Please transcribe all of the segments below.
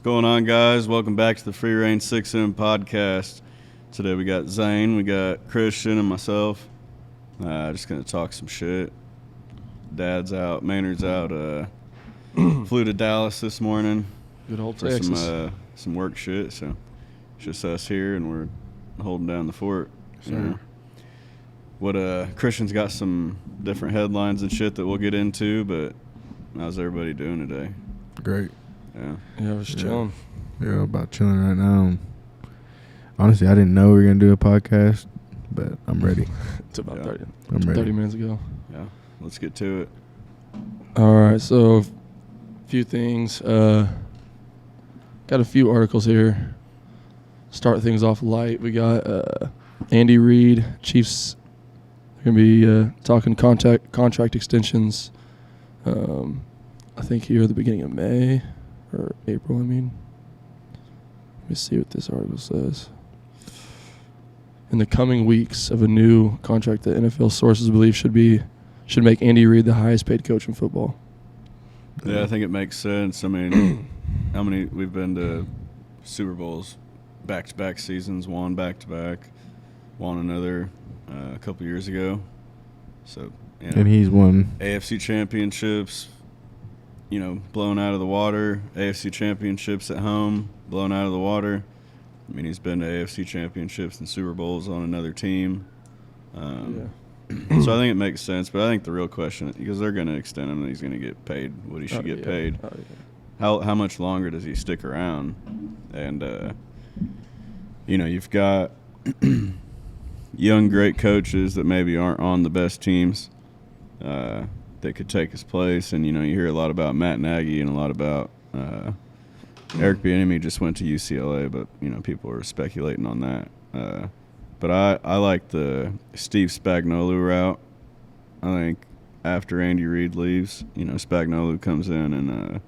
going on, guys? Welcome back to the Free Rein 6M podcast. Today we got Zane, we got Christian, and myself. Just going to talk some shit. Dad's out, Maynard's out. Flew to Dallas this morning. Good old for Texas. some work shit, so it's just us here, and we're holding down the fort. Sure. You know. Christian's got some different headlines and shit that we'll get into, but how's everybody doing today? Great. Yeah, we're just chilling. Yeah, about chilling right now. Honestly, I didn't know we were going to do a podcast, but I'm ready. It's about 30, I'm ready. 30 minutes ago. Yeah, let's get to it. All right, so a few things. Got a few articles here. Start things off light. We got Andy Reid, Chiefs. They're going to be talking contract extensions, I think here at the beginning of May. Or April, I mean. Let me see what this article says. In the coming weeks of a new contract that NFL sources believe should make Andy Reid the highest paid coach in football. Yeah, I think it makes sense. I mean, we've been to Super Bowls, back-to-back seasons, won back-to-back, won another a couple years ago. So, you know, and he's won AFC championships, you know, blown out of the water. AFC championships at home, blown out of the water. I mean, he's been to AFC championships and Super Bowls on another team. So I think it makes sense. But I think the real question, because they're going to extend him and he's going to get paid what he should get paid. How much longer does he stick around? And, you know, you've got young, great coaches that maybe aren't on the best teams. That could take his place, and you know you hear a lot about Matt Nagy and a lot about Eric Bieniemy just went to UCLA, but you know people are speculating on that. But I like the Steve Spagnuolo route. I think after Andy Reid leaves, you know Spagnuolo comes in and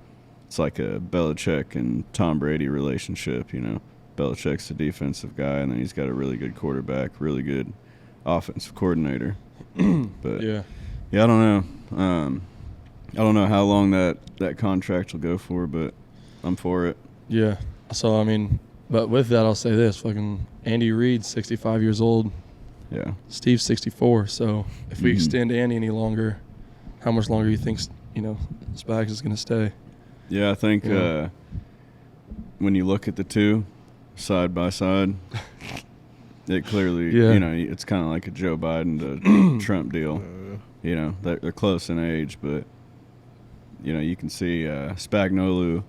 it's like a Belichick and Tom Brady relationship. You know, Belichick's the defensive guy, and then he's got a really good quarterback, really good offensive coordinator. But yeah, I don't know. I don't know how long that contract will go for, but I'm for it. Yeah. So, I mean, but with that, I'll say this. Fucking Andy Reid's 65 years old. Yeah. Steve's 64. So, if we extend Andy any longer, how much longer do you think, you know, Spags is going to stay? Yeah, I think when you look at the two side by side, it clearly, you know, it's kind of like a Joe Biden to Trump deal. You know, they're close in age, but, you know, you can see Spagnuolo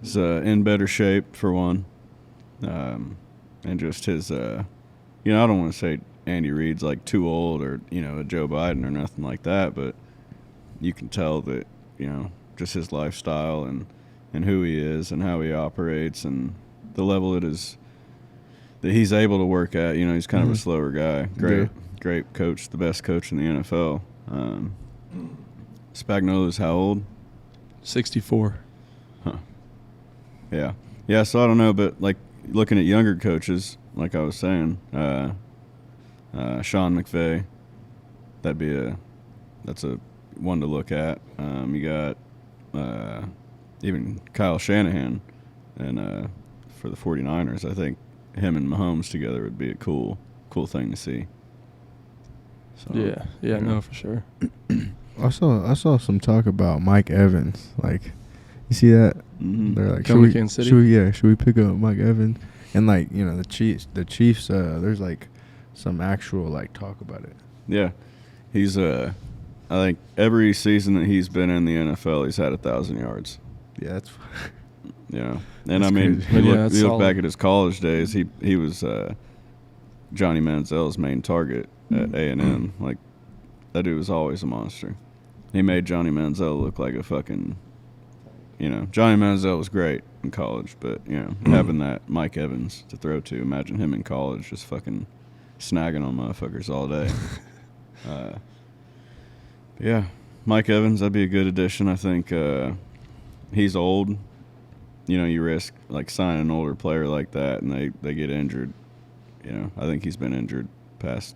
is in better shape, for one. And just his, you know, I don't want to say Andy Reid's like too old or, you know, a Joe Biden or nothing like that, but you can tell that, you know, just his lifestyle and who he is and how he operates and the level it is that he's able to work at. You know, he's kind of a slower guy. Great coach, the best coach in the NFL. Spagnuolo's how old? 64. Huh. Yeah. Yeah, so I don't know, but, like, looking at younger coaches, like I was saying, Sean McVay, that's a one to look at. You got even Kyle Shanahan, and for the 49ers, I think him and Mahomes together would be a cool thing to see. So, yeah, no, for sure. I saw some talk about Mike Evans. Like, you see that? Mm-hmm. They're like, Coming to Kansas City? should we pick up Mike Evans? And like, you know, the Chiefs. There's like some actual like talk about it. Yeah, he's I think every season that he's been in the NFL, he's had 1,000 yards. Yeah, that's. Yeah, and that's I mean, crazy. you look back at his college days. He was Johnny Manziel's main target at A&M. Like, that dude was always a monster. He made Johnny Manziel look like a fucking, you know, Johnny Manziel was great in college, but, you know, having that Mike Evans to throw to, imagine him in college just fucking snagging on motherfuckers all day. Yeah, Mike Evans, that'd be a good addition. I think he's old. You know, you risk, like, signing an older player like that and they get injured. You know, I think he's been injured past,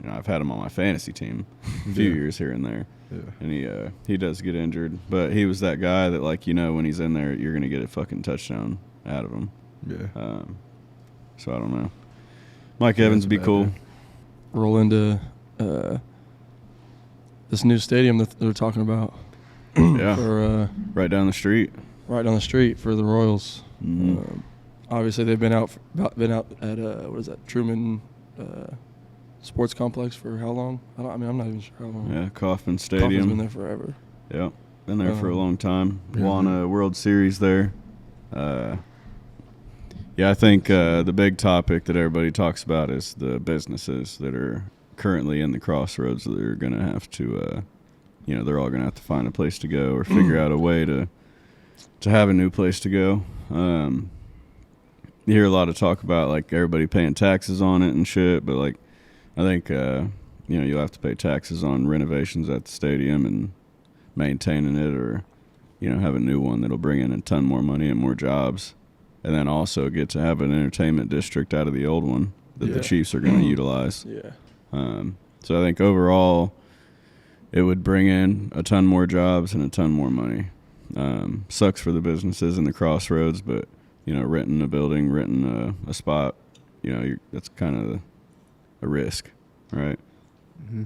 you know, I've had him on my fantasy team a few years here and there. Yeah. and he does get injured. But he was that guy that, like, when he's in there, you're gonna get a fucking touchdown out of him. Yeah. So I don't know. Mike Evans would be cool. Roll into this new stadium that they're talking about. Yeah. For Right down the street. right down the street for the Royals. Mhm. Obviously, they've been out at what is that, Truman Sports Complex for how long? I'm not even sure how long. Yeah, Kauffman Kaufman's Stadium. been there forever. Yeah, been there for a long time. Yeah. Won a World Series there. Yeah, I think the big topic that everybody talks about is the businesses that are currently in the crossroads that are going to have to, they're all going to have to find a place to go or figure out a way to have a new place to go. You hear a lot of talk about, like, everybody paying taxes on it and shit, but, like, I think, you'll have to pay taxes on renovations at the stadium and maintaining it, or, have a new one that'll bring in a ton more money and more jobs. And then also get to have an entertainment district out of the old one that the Chiefs are going to utilize. Yeah. So I think overall it would bring in a ton more jobs and a ton more money. Sucks for the businesses in the crossroads, but, renting a building, renting a spot, that's kind of a risk, right? Mm-hmm.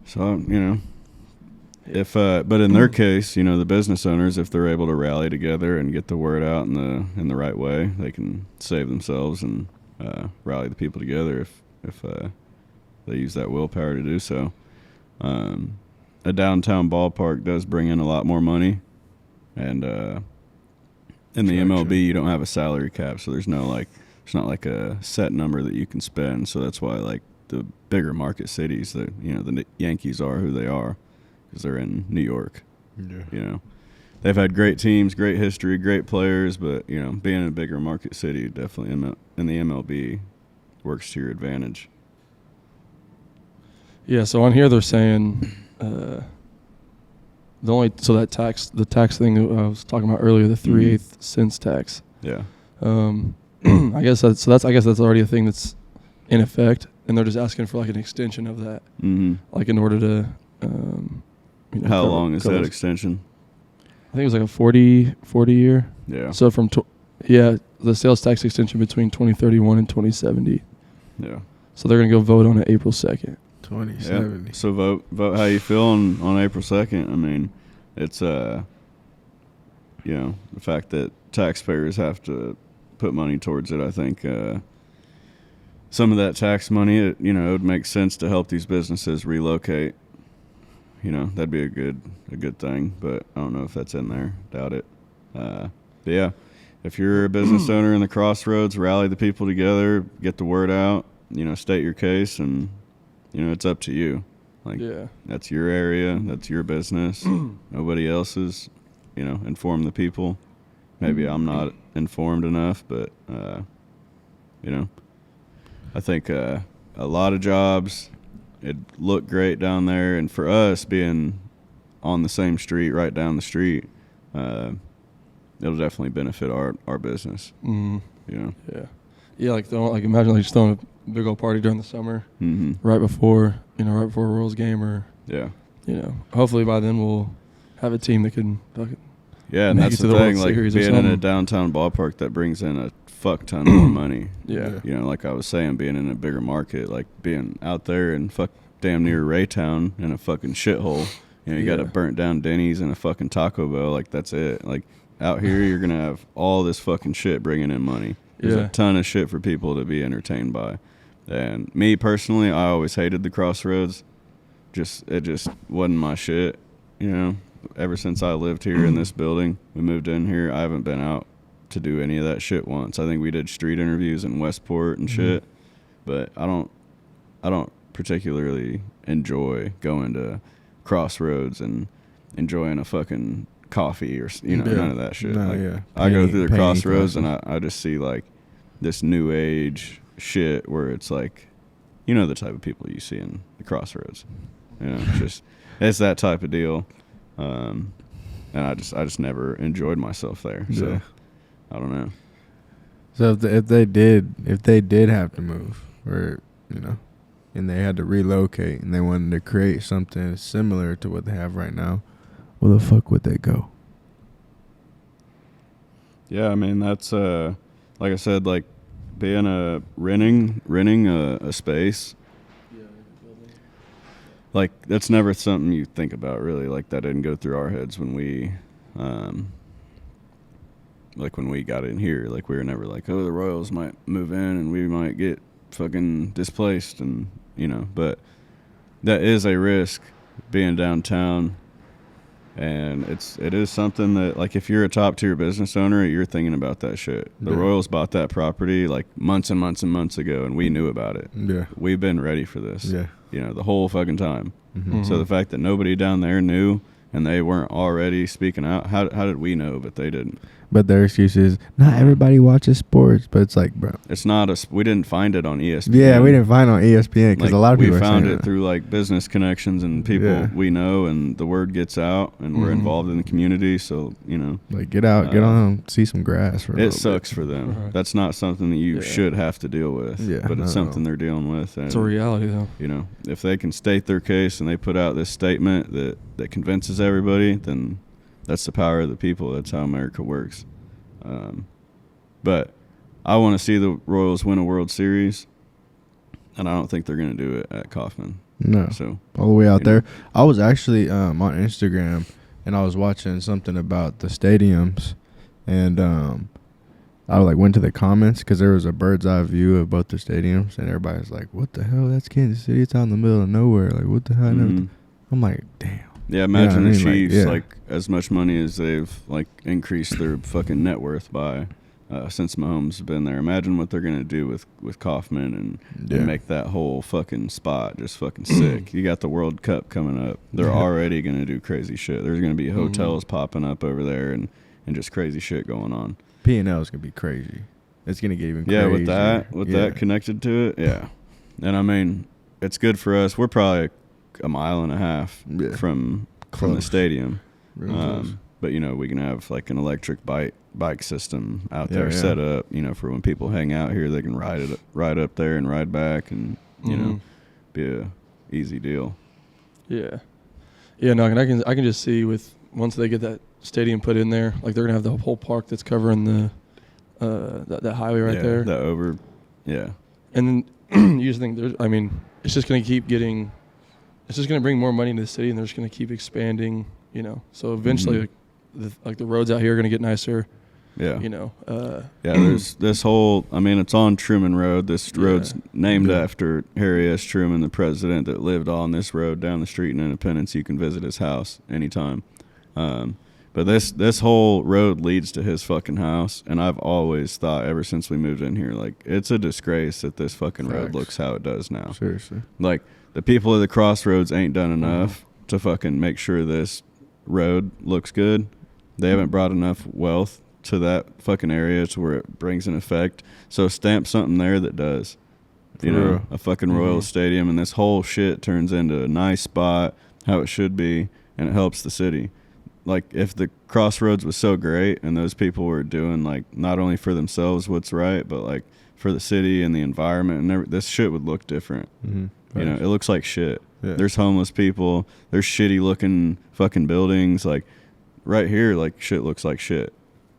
So, if but in their case, the business owners, if they're able to rally together and get the word out in the right way, they can save themselves and rally the people together if they use that willpower to do so. A downtown ballpark does bring in a lot more money, and in the MLB you don't have a salary cap, so there's not like a set number that you can spend. So that's why, like, the bigger market cities, the Yankees are who they are, because they're in New York. Yeah. They've had great teams, great history, great players, but being in a bigger market city definitely in the MLB works to your advantage. Yeah. So on here they're saying the tax thing that I was talking about earlier, the 3/8 cents tax. Yeah. I guess that's already a thing that's in effect, and they're just asking for, like, an extension of that, like, in order to. How long is that extension? I think it was like a 40 year. Yeah. So from the sales tax extension between 2031 and 2070. Yeah. So they're gonna go vote on it April 2nd. 2070. Yep. So vote how you feel on April 2nd. I mean, it's the fact that taxpayers have to put money towards it. I think some of that tax money, it would make sense to help these businesses relocate. That'd be a good thing, but I don't know if that's in there. Doubt it. But yeah, if you're a business owner in the crossroads, rally the people together, get the word out, state your case, and it's up to you. Like, that's your area, that's your business, nobody else's. Inform the people. Maybe I'm not informed enough, but I think a lot of jobs. It looked great down there, and for us being on the same street, right down the street, it'll definitely benefit our business. Yeah, like imagine, like, just throwing a big old party during the summer, right before a Royals game, or hopefully by then we'll have a team that can fucking and make that's it to the the thing, World like, Series or being in a something. downtown ballpark that brings in a fuck ton more money. Yeah. Like I was saying, being in a bigger market, like being out there in damn near Raytown in a fucking shithole. You got a burnt down Denny's and a fucking Taco Bell. Like, that's it. Like, out here, you're gonna have all this fucking shit bringing in money. There's a ton of shit for people to be entertained by. And me personally, I always hated the crossroads. It just wasn't my shit. Ever since I lived here in this building, we moved in here, I haven't been out to do any of that shit once. I think we did street interviews in Westport and shit, but I don't particularly enjoy going to crossroads and enjoying a fucking coffee or none of that shit. No, I go through the crossroads coffee. and I just see, like, this new age shit where it's like, the type of people you see in the crossroads. It's that type of deal. And I just never enjoyed myself there. So I don't know. So if they did have to move, or and they had to relocate and they wanted to create something similar to what they have right now, where the fuck would they go? Yeah, I mean that's like I said, like being renting a space. Like that's never something you think about really. Like that didn't go through our heads when we like when we got in here. Like we were never like, oh, the Royals might move in and we might get fucking displaced, and you know, but that is a risk being downtown. And it is something that, like, if you're a top tier business owner, you're thinking about that shit. The Yeah. Royals bought that property like months and months and months ago, and we knew about it. Yeah. We've been ready for this. Yeah. You know, the whole fucking time. Mm-hmm. So the fact that nobody down there knew and they weren't already speaking out, how did we know? But they didn't. But their excuse is, not everybody watches sports. But it's like, bro. It's not we didn't find it on ESPN. Yeah, we didn't find it on ESPN because Like, a lot of people we are found saying it that. through like business connections and people Yeah. we know, and the word gets out, and we're Mhm. involved in the community. So you know, Like, get out, get on, see some grass for a it little sucks for them. Right. That's not something that you Yeah. should have to deal with. Yeah, but no, it's something they're dealing with. And, It's a reality, though. you know, if they can state their case and they put out this statement that convinces everybody, then that's the power of the people. That's how America works. But I want to see the Royals win a World Series, and I don't think they're going to do it at Kauffman. No, So all the way out you know. there. I was actually on Instagram, and I was watching something about the stadiums, and I like went to the comments because there was a bird's eye view of both the stadiums, and everybody's like, "What the hell? That's Kansas City. It's out in the middle of nowhere. Like, what the hell?" and Mhm. everything. I'm like, damn. Yeah, imagine I the mean, like, Chiefs, yeah. like as much money as they've like increased their fucking net worth by since Mahomes has been there. Imagine what they're gonna do with Kauffman and make that whole fucking spot just fucking sick. You got the World Cup coming up. They're Yeah. already gonna do crazy shit. There's gonna be hotels popping up over there and just crazy shit going on. P&L is gonna be crazy. It's gonna get even Yeah, crazier. with that connected to it, yeah. And I mean, it's good for us. We're probably a mile and a half Yeah. from the Close. stadium. Real close. But you know, we can have like an electric bike system out Yeah, there yeah. set up. You know, for when people hang out here, they can ride up there and ride back, and you know, be a easy deal. Yeah. Yeah, no, and I can just see with once they get that stadium put in there, like they're gonna have the whole park that's covering the that highway right Yeah, there. that over, yeah, And then you just think it's just gonna keep getting, it's just gonna bring more money into the city, and they're just gonna keep expanding, you know. So eventually, like the roads out here are gonna get nicer, yeah. you know. Yeah, there's this whole, I mean, it's on Truman Road. This road's named Yeah. after Harry S. Truman, the president that lived on this road down the street in Independence. You can visit his house anytime. But this whole road leads to his fucking house, and I've always thought ever since we moved in here, like, it's a disgrace that this fucking road Facts. looks how it does now. Seriously. Like, the people of the crossroads ain't done enough to fucking make sure this road looks good. They haven't brought enough wealth to that fucking area to where it brings an effect. So stamp something there that does. You For know, real. a fucking Royals stadium, and this whole shit turns into a nice spot, how it should be, and it helps the city. Like, if the crossroads was so great and those people were doing, like, not only for themselves what's right, but, like, for the city and the environment, and this shit would look different. Mm-hmm. You know, it looks like shit. Yeah. There's homeless people. There's shitty looking fucking buildings. Like, right here, like, shit looks like shit.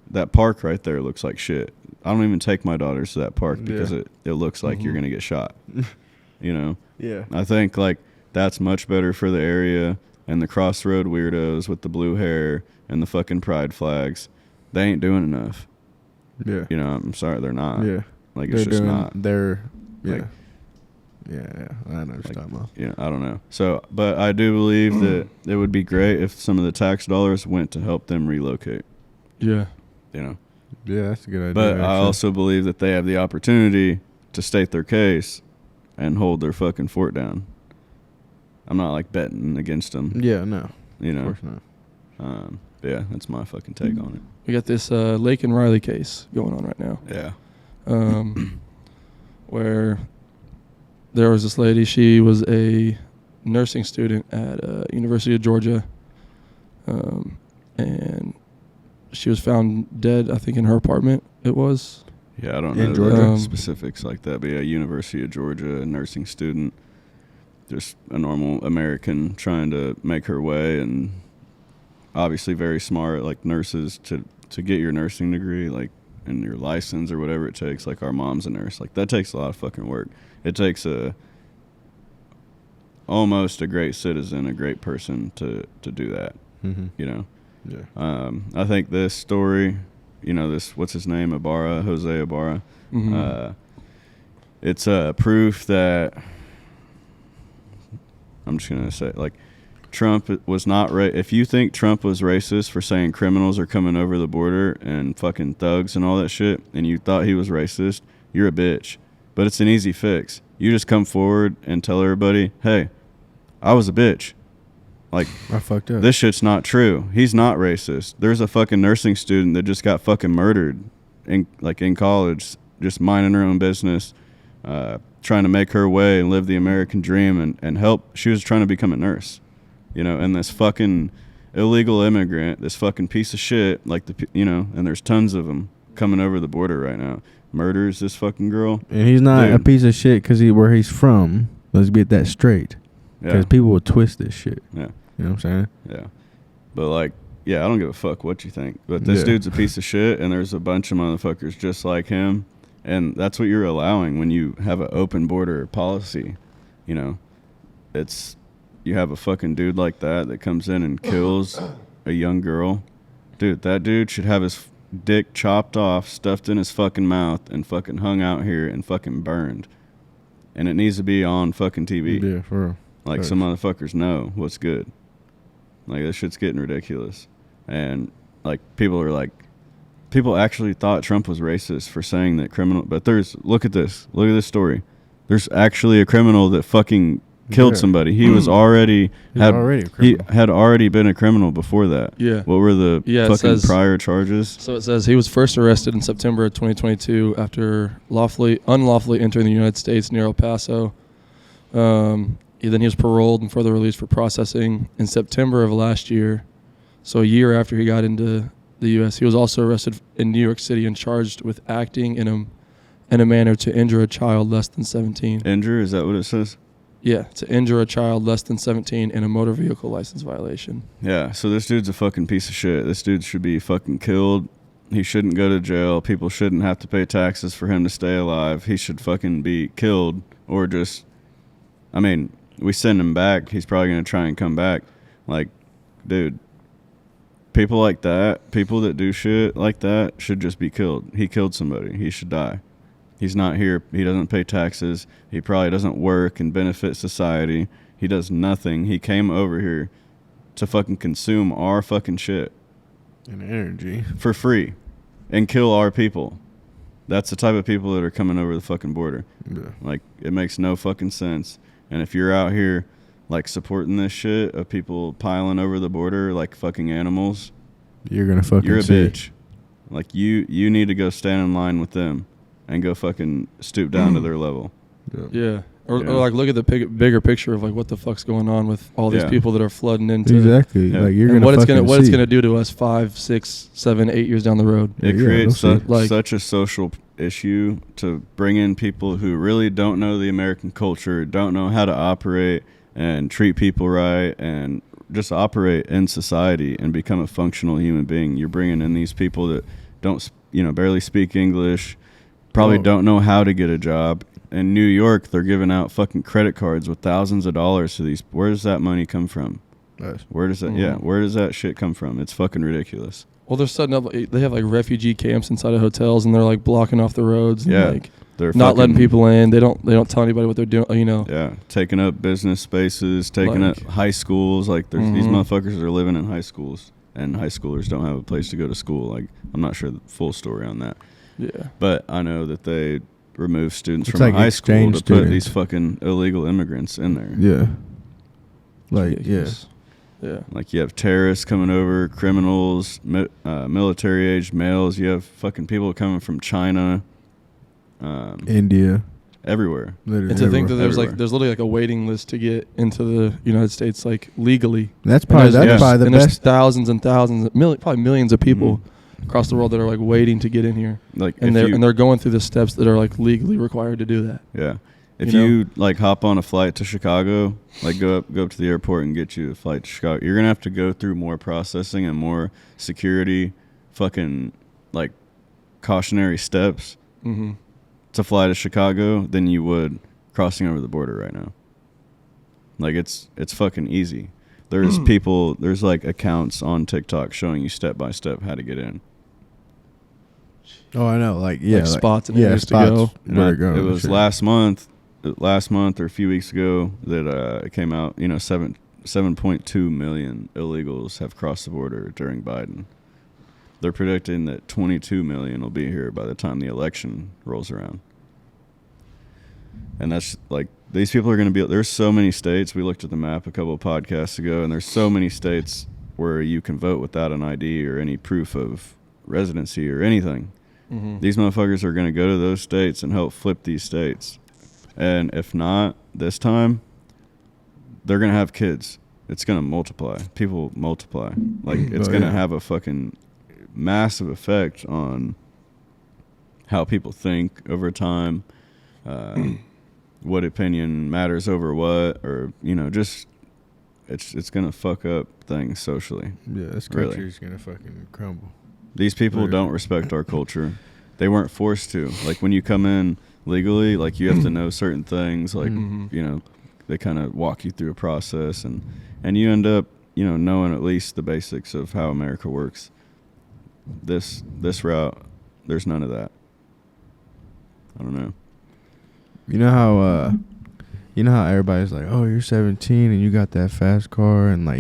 That park right there looks like shit. I don't even take my daughters to that park because it looks like you're going to get shot. You know? Yeah. I think, like, that's much better for the area. And the crossroad weirdos with the blue hair and the fucking pride flags, they ain't doing enough. Yeah. You know, I'm sorry, they're not. Yeah. Like, it's just not. They're, yeah. Like, yeah. I know what you're talking about. You know, I don't know. So, but I do believe that it would be great if some of the tax dollars went to help them relocate. Yeah. You know, Yeah, that's a good idea. but I actually. also believe that they have the opportunity to state their case and hold their fucking fort down. I'm not like betting against them. Yeah, no. You know. Of course not. But yeah, that's my fucking take on We got this Laken Riley case going on right now. it. Yeah. Where there was this lady, she was a nursing student at University of Georgia, and she was found dead, I think, in her apartment. It was. Yeah, I don't In know Georgia? the specifics like that, but yeah, University of Georgia, a nursing student. just a normal American trying to make her way, and obviously very smart, like nurses to get your nursing degree, like, and your license or whatever it takes. Like, our mom's a nurse. Like, that takes a lot of fucking work. It takes almost a great citizen, a great person to do that. Mm-hmm. You know. Yeah. I think this story, you know, this, what's his name, Jose Ibarra. Mm-hmm. It's proof that, I'm just gonna say, like, Trump was not right. If you think Trump was racist for saying criminals are coming over the border and fucking thugs and all that shit, and you thought he was racist, you're a bitch. But it's an easy fix. You just come forward and tell everybody, hey, I was a bitch. Like, I fucked up. This shit's not true. He's not racist. There's a fucking nursing student that just got fucking murdered in college, just minding her own business, trying to make her way and live the American dream and help. She was trying to become a nurse, you know, and this fucking illegal immigrant, this fucking piece of shit, like, you know, and there's tons of them coming over the border right now, murders this fucking girl. And he's not Dude. a piece of shit because where he's from. Let's get that straight. Because people will twist this shit. Yeah. You know what I'm saying? Yeah. But, like, yeah, I don't give a fuck what you think. But this Yeah. dude's a piece of shit, and there's a bunch of motherfuckers just like him. And that's what you're allowing when you have an open border policy. You know, you have a fucking dude like that comes in and kills a young girl. Dude, that dude should have his dick chopped off, stuffed in his fucking mouth, and fucking hung out here and fucking burned. And it needs to be on fucking TV. Yeah, for real. Like, some motherfuckers know what's good. Like, this shit's getting ridiculous. And, like, people actually thought Trump was racist for saying that criminal. But look at this story. There's actually a criminal that fucking killed somebody. He was already He had already been a criminal before that. Yeah. What were the fucking prior charges? So it says he was first arrested in September of 2022 after unlawfully entering the United States near El Paso. Then he was paroled and further released for processing in September of last year. So a year after he got into the U.S., he was also arrested in New York City and charged with acting in a manner to injure a child less than 17. Injure? Is that what it says? Yeah, to injure a child less than 17 in a motor vehicle license violation. Yeah, so this dude's a fucking piece of shit. This dude should be fucking killed. He shouldn't go to jail. People shouldn't have to pay taxes for him to stay alive. He should fucking be killed or just, I mean, we send him back. He's probably going to try and come back. Like, dude, people like that, people that do shit like that should just be killed. He killed somebody. He should die. He's not here. He doesn't pay taxes. He probably doesn't work and benefit society. He does nothing. He came over here to fucking consume our fucking shit. And energy. For free. And kill our people. That's the type of people that are coming over the fucking border. Yeah. Like, it makes no fucking sense. And if you're out here, like, supporting this shit of people piling over the border like fucking animals, you're a bitch. Like, you need to go stand in line with them and go fucking stoop down to their level. Yeah. Or like, look at the bigger picture of, like, what the fuck's going on with all these people that are flooding into. Exactly. Yeah. Like, you're and what it's gonna do to us 5, 6, 7, 8 years down the road. It creates such a social issue to bring in people who really don't know the American culture, don't know how to operate and treat people right, and just operate in society and become a functional human being. You're bringing in these people that don't, barely speak English, probably don't know how to get a job. In New York, they're giving out fucking credit cards with thousands of dollars to these. Where does that money come from? Where does that? Where does that shit come from? It's fucking ridiculous. Well, they're setting up. They have like refugee camps inside of hotels, and they're like blocking off the roads. And like they're not letting people in. They don't tell anybody what they're doing. Yeah, taking up business spaces, taking up high schools. Like, there's these motherfuckers are living in high schools, and high schoolers don't have a place to go to school. Like, I'm not sure the full story on that. Yeah, but I know that they remove students from high school to put these fucking illegal immigrants in there. Yeah. Like, yeah. Like, you have terrorists coming over, criminals, military-aged males. You have fucking people coming from China, India, everywhere. And to think that there's literally like a waiting list to get into the United States, like, legally. That's probably the best. There's thousands and thousands, probably millions of people across the world that are like waiting to get in here. Like, and they're going through the steps that are like legally required to do that. Yeah. If you like hop on a flight to Chicago, like go up to the airport and get you a flight to Chicago, you're gonna have to go through more processing and more security, fucking like cautionary steps to fly to Chicago than you would crossing over the border right now. Like it's fucking easy. There's there's like accounts on TikTok showing you step by step how to get in. Oh, I know. Like, yeah. Like spots and yeah, areas spots to go. where to go. It was last month or a few weeks ago that it came out, 7.2 million illegals have crossed the border during Biden. They're predicting that 22 million will be here by the time the election rolls around. And that's like, these people are going to be, there's so many states. We looked at the map a couple of podcasts ago, and there's so many states where you can vote without an ID or any proof of residency or anything. These motherfuckers are going to go to those states and help flip these states. And if not this time, they're going to have kids. It's going to multiply. People multiply. Like, it's going to have a fucking massive effect on how people think over time, what opinion matters over what, or, just it's going to fuck up things socially. Yeah, this country's going to fucking crumble. These people don't respect our culture. They weren't forced to. Like, when you come in legally, like, you have to know certain things. Like, they kind of walk you through a process, and you end up, knowing at least the basics of how America works. This route, there's none of that. I don't know. You know how everybody's like, oh, you're 17 and you got that fast car, and like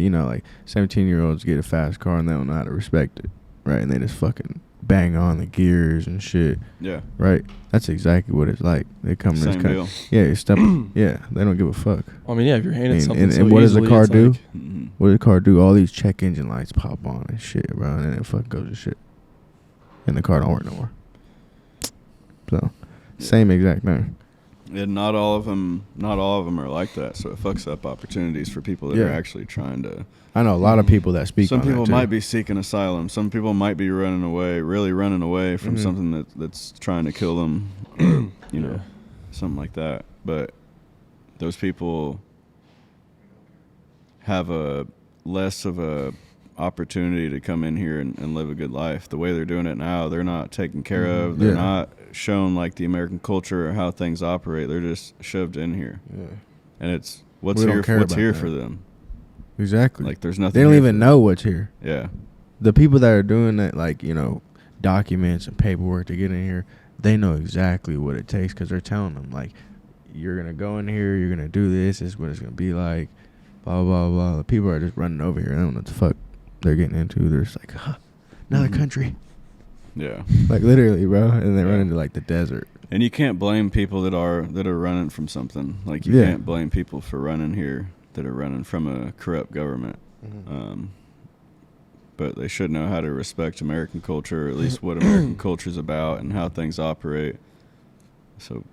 17-year-olds get a fast car and they don't know how to respect it. Right, and they just fucking bang on the gears and shit. Yeah. Right? That's exactly what it's like. They come in this car. Deal. Yeah, you step. Yeah, they don't give a fuck. I mean, yeah, if you're handed something and so what does the easily, car it's do? like, What does the car do? All these check engine lights pop on and shit, bro, and then it fucking goes to shit. And the car don't work no more. So, same exact thing. And not all of them are like that. So it fucks up opportunities for people that are actually trying to. I know a lot of people that speak. Some on people that too. might be seeking asylum. Some people might be running away from something that's trying to kill them, or, something like that. But those people have a less of a opportunity to come in here and live a good life. The way they're doing it now, they're not taken care of. They're not shown like the American culture or how things operate. They're just shoved in here. Yeah. And it's what's here for them. Exactly. Like, there's nothing. They don't even know what's here. Yeah. The people that are doing that, like, documents and paperwork to get in here, they know exactly what it takes because they're telling them, like, you're going to go in here, you're going to do this is what it's going to be like, blah, blah, blah. The people are just running over here. They don't know what the fuck they're getting into. They're just like, another country. Yeah. Like, literally, bro. And they run into, like, the desert. And you can't blame people that are running from something. Like, you can't blame people for running here that are running from a corrupt government. But they should know how to respect American culture, or at least what American culture is about and how things operate. So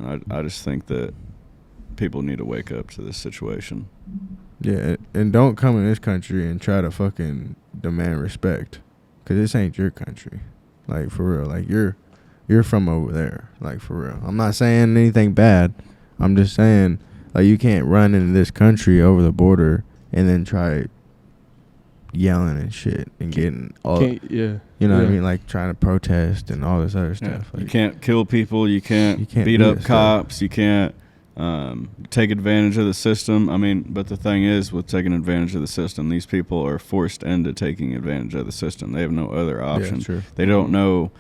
I just think that people need to wake up to this situation. Yeah, and don't come in this country and try to fucking demand respect, because this ain't your country. Like, for real. Like, you're from over there. Like, for real. I'm not saying anything bad. I'm just saying, like, you can't run into this country over the border and then try yelling and shit and getting all, what I mean, like, trying to protest and all this other stuff. Like, you can't kill people. You can't beat up cops. You can't take advantage of the system. I mean, but the thing is, with taking advantage of the system, these people are forced into taking advantage of the system. They have no other option. True. They don't know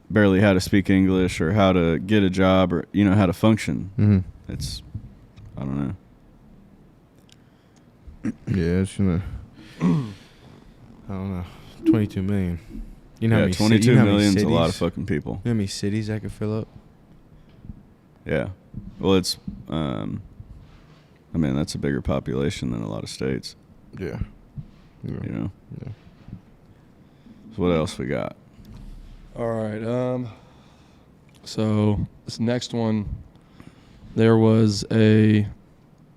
barely how to speak English or how to get a job or, how to function. It's, I don't know. Yeah, it's I don't know. 22 million. You know how many 22 million's a lot of fucking people. You know how many cities that could fill up? Yeah. Well, it's, that's a bigger population than a lot of states. Yeah. Yeah. So what else we got? All right. So this next one, there was a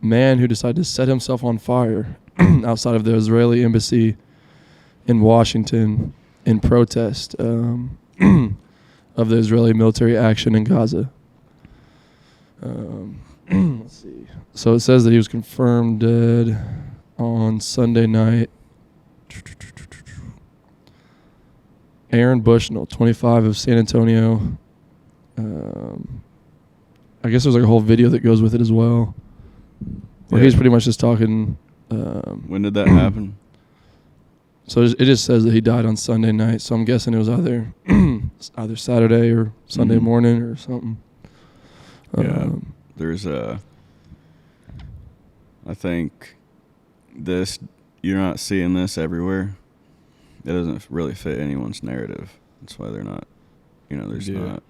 man who decided to set himself on fire outside of the Israeli embassy in Washington in protest of the Israeli military action in Gaza. Let's see. So it says that he was confirmed dead on Sunday night. Aaron Bushnell, 25, of San Antonio. I guess there's like a whole video that goes with it as well, where he's pretty much just talking. When did that happen? So it just says that he died on Sunday night. So I'm guessing it was either Saturday or Sunday morning or something. Yeah, there's I think you're not seeing this everywhere. It doesn't really fit anyone's narrative. That's why they're not, there's not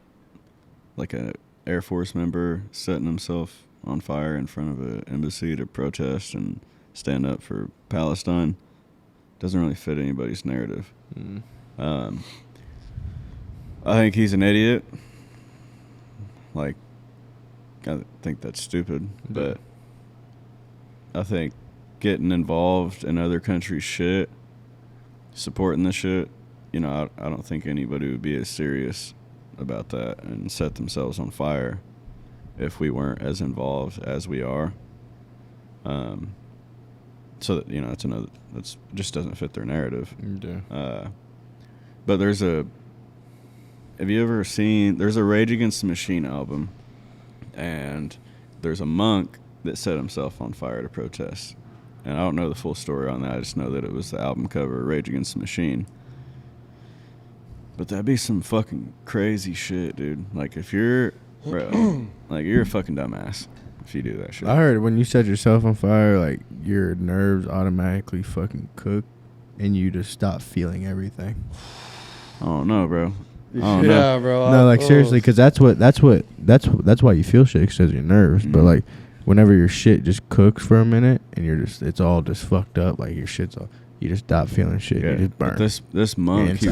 like a Air Force member setting himself on fire in front of an embassy to protest and stand up for Palestine. Doesn't really fit anybody's narrative. I think he's an idiot. Like, I think that's stupid, but I think getting involved in other countries' shit, supporting the shit, I don't think anybody would be as serious about that and set themselves on fire if we weren't as involved as we are. So that that's just doesn't fit their narrative. But there's a Rage Against the Machine album, and there's a monk that set himself on fire to protest. And I don't know the full story on that. I just know that it was the album cover, Rage Against the Machine. But that'd be some fucking crazy shit, dude. Like, if you're, you're a fucking dumbass if you do that shit. I heard when you set yourself on fire, like, your nerves automatically fucking cook, and you just stop feeling everything. I don't know, bro. Yeah, bro. No, like, seriously, because that's why you feel shit, because of your nerves. But, like, whenever your shit just cooks for a minute and it's all just fucked up, like your shit's all, you just stop feeling shit. You just burn. This monk,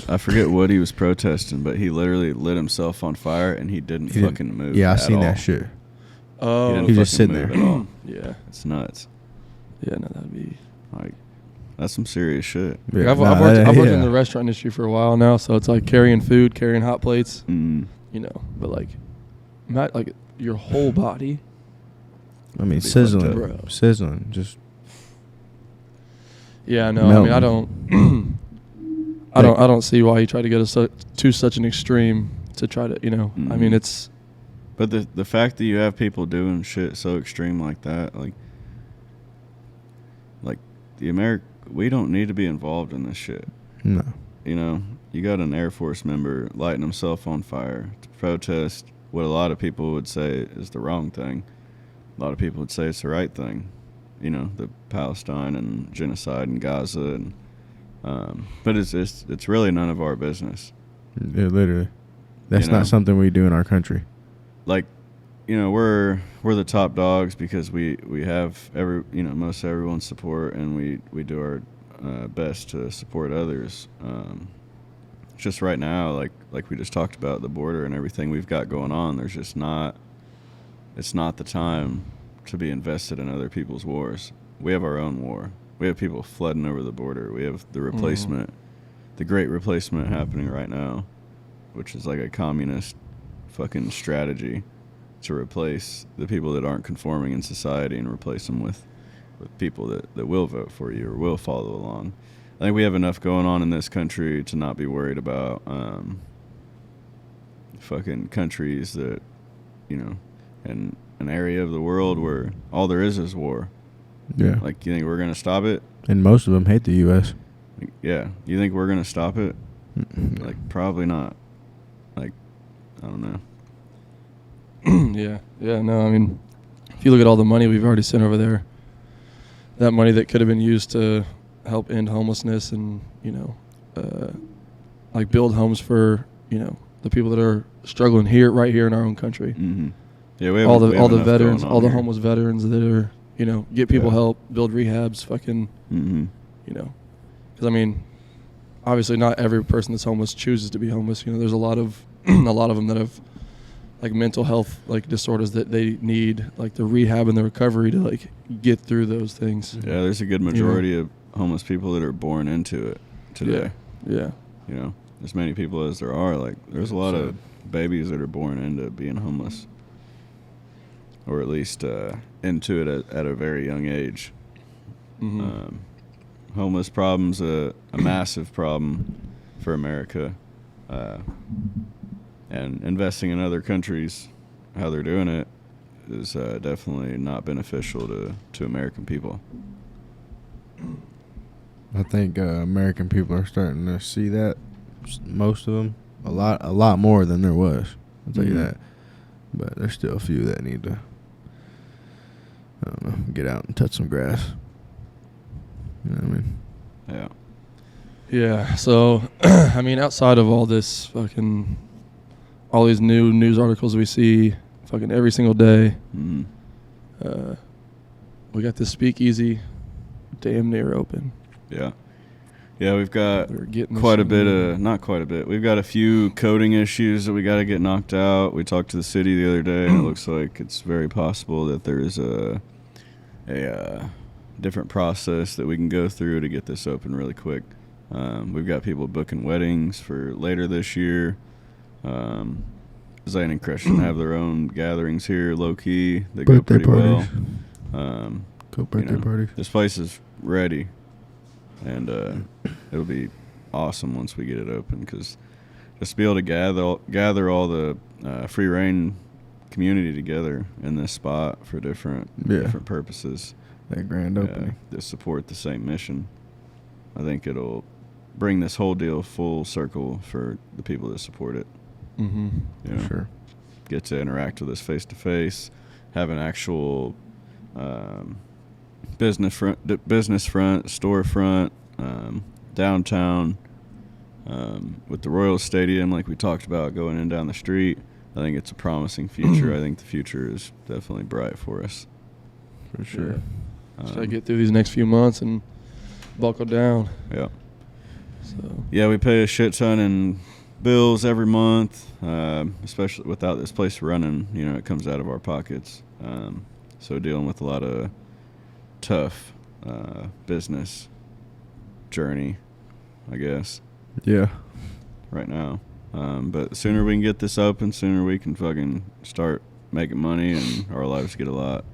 I forget what he was protesting, but he literally lit himself on fire and he didn't fucking move. Yeah, I seen all. that shit. Oh, he's just sitting there. At all. Yeah, it's nuts. Yeah, no, that'd be like, that's some serious shit. Yeah, I've worked in the restaurant industry for a while now, so it's like carrying food, carrying hot plates, but like, not like your whole body. I mean, sizzling, just. Yeah, no, melting. I mean, I don't see why you try to go to such an extreme to try to, I mean, it's. But the fact that you have people doing shit so extreme like that, like we don't need to be involved in this shit. No. You got an Air Force member lighting himself on fire to protest what a lot of people would say is the wrong thing. A lot of people would say it's the right thing, the Palestine and genocide in Gaza, and but it's really none of our business. Yeah, literally, that's not something we do in our country. Like, we're the top dogs because we have most everyone's support, and we do our best to support others. Just right now, like we just talked about, the border and everything we've got going on, there's just not. It's not the time to be invested in other people's wars. We have our own war. We have people flooding over the border. We have the replacement, the great replacement happening right now, which is like a communist fucking strategy to replace the people that aren't conforming in society and replace them with people that will vote for you or will follow along. I think we have enough going on in this country to not be worried about fucking countries that, in an area of the world where all there is war. Yeah. Like, you think we're going to stop it? And most of them hate the U.S. Yeah. You think we're going to stop it? Like, probably not. Like, I don't know. Yeah. No, I mean, if you look at all the money we've already sent over there, that money that could have been used to help end homelessness and, like build homes for, the people that are struggling right here in our own country. Mm-hmm. Yeah, we have all the veterans, all the here. homeless veterans that are, get people help, build rehabs, fucking, because I mean, obviously not every person that's homeless chooses to be homeless. There's a lot of them that have like mental health like disorders that they need like the rehab and the recovery to like get through those things. Yeah, there's a good majority of homeless people that are born into it today. Yeah. As many people as there are, like there's a lot of babies that are born into being homeless. or at least into it at a very young age. Mm-hmm. Homeless problem's a massive problem for America, and investing in other countries, how they're doing it, is definitely not beneficial to American people. I think American people are starting to see that. Most of them, a lot more than there was. I'll tell you Mhm. that. But there's still a few that need to, I don't know, get out and touch some grass. You know what I mean? Yeah. Yeah. So, I mean, outside of all this fucking, all these new news articles we see fucking every single day, Mhm. we got this speakeasy damn near open. Yeah. Yeah, we've got We're getting quite a some- bit of, not quite a bit. We've got a few coding issues that we got to get knocked out. We talked to the city the other day, and it looks like it's very possible that there's a different process that we can go through to get this open really quick. We've got people booking weddings for later this year. Zane and Christian have their own gatherings here, low key. They go Birthday pretty well. parties. Go birthday parties. This place is ready, and it'll be awesome once we get it open, because just to be able to gather all the free reign community together in this spot for different purposes, That grand opening. to support the same mission. I think it'll bring this whole deal full circle for the people that support it. Mm-hmm. You know? Sure. Get to interact with us face to face, have an actual business front, storefront, downtown, with the Royal Stadium, like we talked about, going in down the street. I think it's a promising future. I think the future is definitely bright for us. For sure. Just gotta get through these next few months and buckle down. Yeah. So Yeah, we pay a shit ton in bills every month, especially without this place running. You know, it comes out of our pockets. So dealing with a lot of tough business journey, I guess, Yeah. right now. But the sooner we can get this open, sooner we can fucking start making money and our lives get a lot,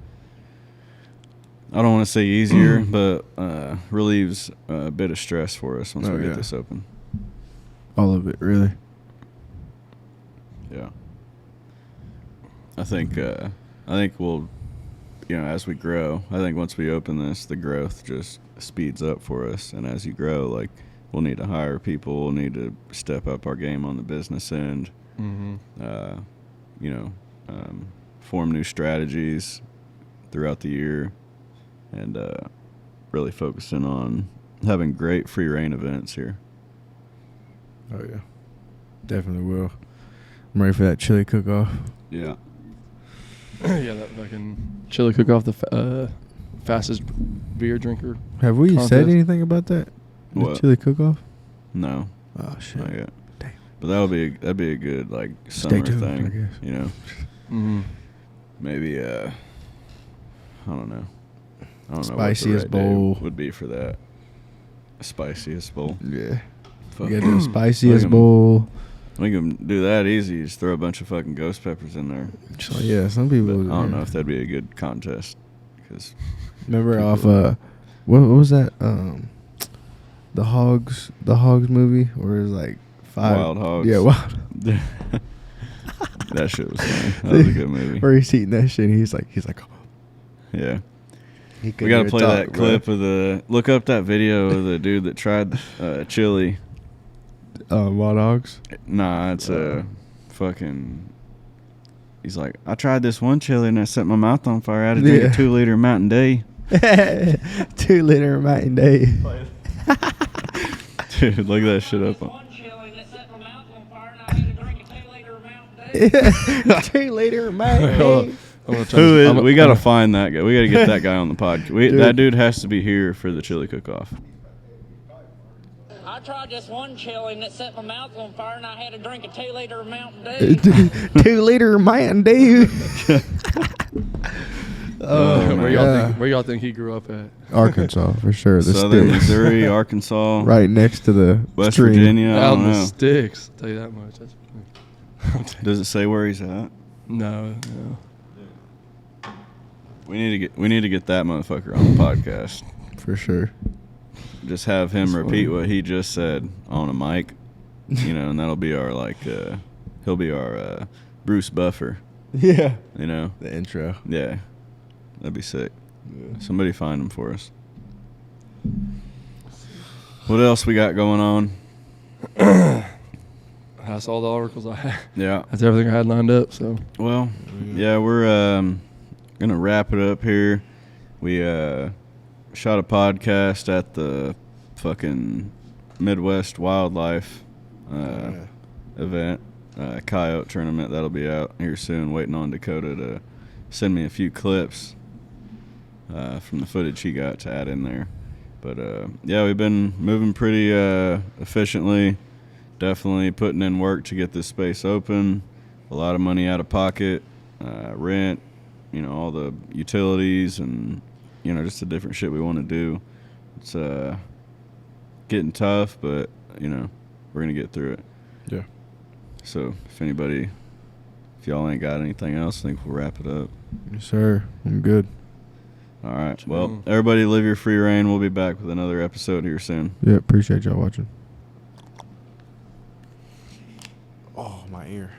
I don't want to say easier, but relieves a bit of stress for us once we get this open. All of it, really. Yeah. I think we'll, as we grow, I think once we open this, the growth just speeds up for us. And as you grow, like, we'll need to hire people. We'll need to step up our game on the business end. mm-hmm. Form new strategies throughout the year, and really focusing on having great free reign events here. Oh, yeah. Definitely will. I'm ready for that chili cook-off. Yeah. Yeah, that fucking chili cook-off, the fastest beer drinker. Have we Contest. said anything about that? The What? chili cook-off? No, Oh, shit. not yet. Damn. But that'd be a good, like, Stay summer tuned, thing. I guess. You know, Mm-hmm. maybe I don't know. I don't know Spiciest what the right bowl. day would be for that. Spiciest bowl. Yeah. Fuck. You gotta do the spiciest Look 'em. bowl. We can do that easy. Just throw a bunch of fucking ghost peppers in there. So, yeah, some people. But I don't know if that'd be a good contest. Because Remember people- off what was that? The Hogs movie where it was like 5 Wild Hogs. Yeah, Wild. That shit was funny. That was a good movie. Where he's eating that shit and he's like, Yeah. he We gotta play that clip of look up that video of the dude that tried chili. Wild Hogs. Nah, it's fucking. He's like, I tried this one chili and I set my mouth on fire. I had to drink Yeah. a 2-liter Mountain Dew. 2 liter Mountain Dew. Dude, look that shit up. One chili that set my mouth on fire, and I had to drink a 2-liter Mountain Dew. 2 liter Mountain Hold Dew. on. I'm gonna try Who this- is? I'm- We gotta find that guy. We gotta get that guy on the pod. Dude. That dude has to be here for the chili cook-off. I tried this one chili and it set my mouth on fire, and I had to drink a 2-liter Mountain Dew. 2 liter Mountain Dew. Oh, where y'all think he grew up at? Arkansas for sure. The Southern sticks. Missouri, Arkansas, Right next to the West stream. Virginia. I Out don't in the know. sticks. I'll tell you that much. That's Does it say where he's at? no. We need to get that motherfucker on the podcast. For sure. Just have him That's repeat funny. what he just said on a mic, and that'll be our he'll be our Bruce Buffer, Yeah. The intro. Yeah, that'd be sick. Yeah. Somebody find him for us. What else we got going on? That's all the articles I had. Yeah. That's everything I had lined up. So Well, yeah, we're gonna wrap it up here. We shot a podcast at the fucking Midwest Wildlife event, coyote tournament. That'll be out here soon. Waiting on Dakota to send me a few clips from the footage he got to add in there. But yeah, we've been moving pretty efficiently. Definitely putting in work to get this space open. A lot of money out of pocket, rent, all the utilities, and just the different shit we want to do. It's getting tough, but we're gonna get through it. Yeah. So if y'all ain't got anything else, I think we'll wrap it up. Yes, sir. I'm good. All right. Well, everybody live your free reign. We'll be back with another episode here soon. Yeah, appreciate y'all watching. Oh, my ear.